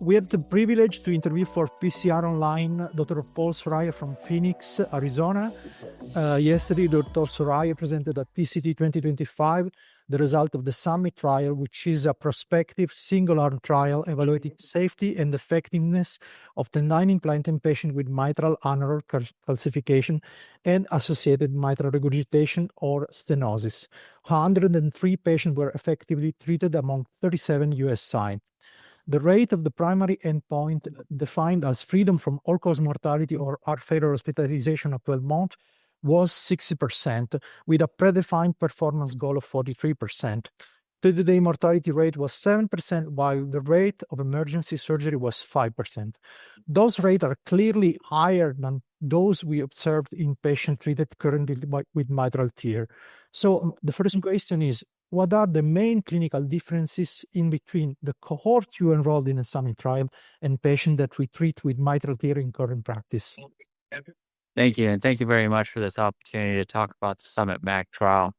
We had the privilege to interview for PCR Online Dr. Paul Sorajja from Phoenix, Arizona. Yesterday, Dr. Sorajja presented at TCT 2025 the result of the SUMMIT trial, which is a prospective single-arm trial evaluating safety and effectiveness of Tendyne implant in patients with mitral annular calcification and associated mitral regurgitation or stenosis. 103 patients were effectively treated among 37 U.S. sites. The rate of the primary endpoint, defined as freedom from all-cause mortality or heart failure hospitalization at 12 months, was 60%, with a predefined performance goal of 43%. 30-day mortality rate was 7%, while the rate of emergency surgery was 5%. Those rates are clearly higher than those we observed in patients treated currently with mitral TEER. So the first question is, what are the main clinical differences in between the cohort you enrolled in the SUMMIT trial and patients that we treat with mitral TEER in current practice? Thank you, and thank you very much for this opportunity to talk about the SUMMIT MAC trial.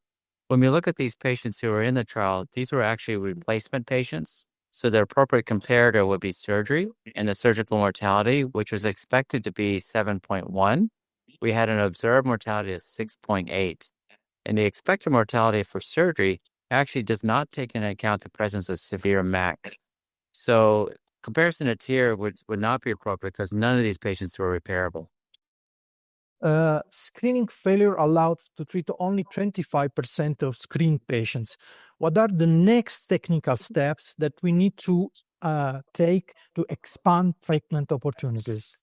When we look at these patients who were in the trial, these were actually replacement patients. So the appropriate comparator would be surgery, and the surgical mortality, which was expected to be 7.1. We had an observed mortality of 6.8. And the expected mortality for surgery actually does not take into account the presence of severe MAC. So comparison to TEER would not be appropriate because none of these patients were repairable. Screening failure allowed to treat only 25% of screened patients. What are the next technical steps that we need to take to expand treatment opportunities?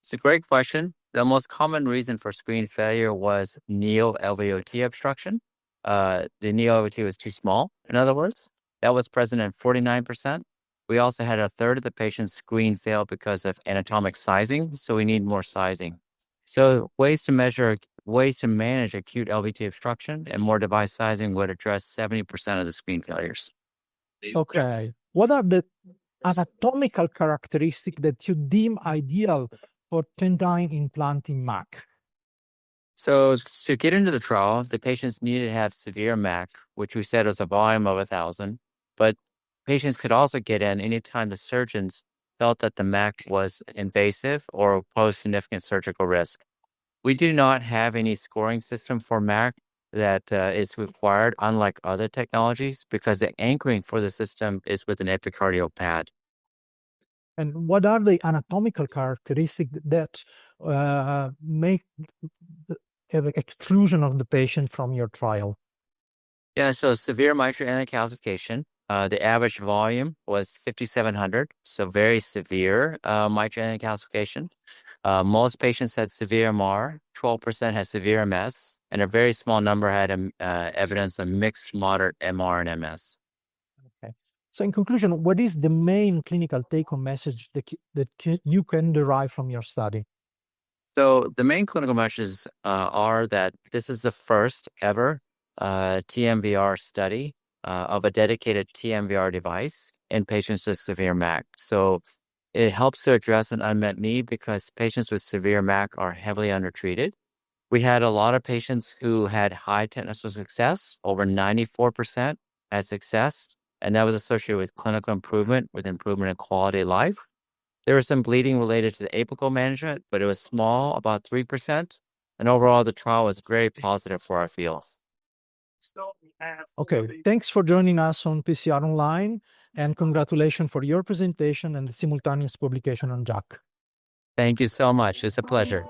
It's a great question. The most common reason for screen failure was neo-LVOT obstruction. The neo-LVOT was too small, in other words. That was present in 49%. We also had a third of the patients screen fail because of anatomic sizing, so we need more sizing. So ways to manage acute LVT obstruction and more device sizing would address 70% of the screen failures. Okay. What are the anatomical characteristics that you deem ideal for Tendyne implanting MAC? So to get into the trial, the patients needed to have severe MAC, which we said was a volume of 1,000. But patients could also get in anytime the surgeons felt that the MAC was invasive or posed significant surgical risk. We do not have any scoring system for MAC that is required, unlike other technologies, because the anchoring for the system is with an epicardial pad. And what are the anatomical characteristics that make the exclusion of the patient from your trial? Yeah, so severe mitral annular calcification. The average volume was 5,700, so very severe mitral annular calcification. Most patients had severe MR, 12% had severe MS, and a very small number had evidence of mixed moderate MR and MS. Okay. So in conclusion, what is the main clinical take-home message that you can derive from your study? So the main clinical messages are that this is the first ever TMVR study of a dedicated TMVR device in patients with severe MAC. So it helps to address an unmet need because patients with severe MAC are heavily undertreated. We had a lot of patients who had high technical success, over 94% had success, and that was associated with clinical improvement, with improvement in quality of life. There was some bleeding related to the apical management, but it was small, about 3%. And overall, the trial was very positive for our field. Okay, thanks for joining us on PCR Online, and congratulations for your presentation and the simultaneous publication on JACC. Thank you so much. It's a pleasure.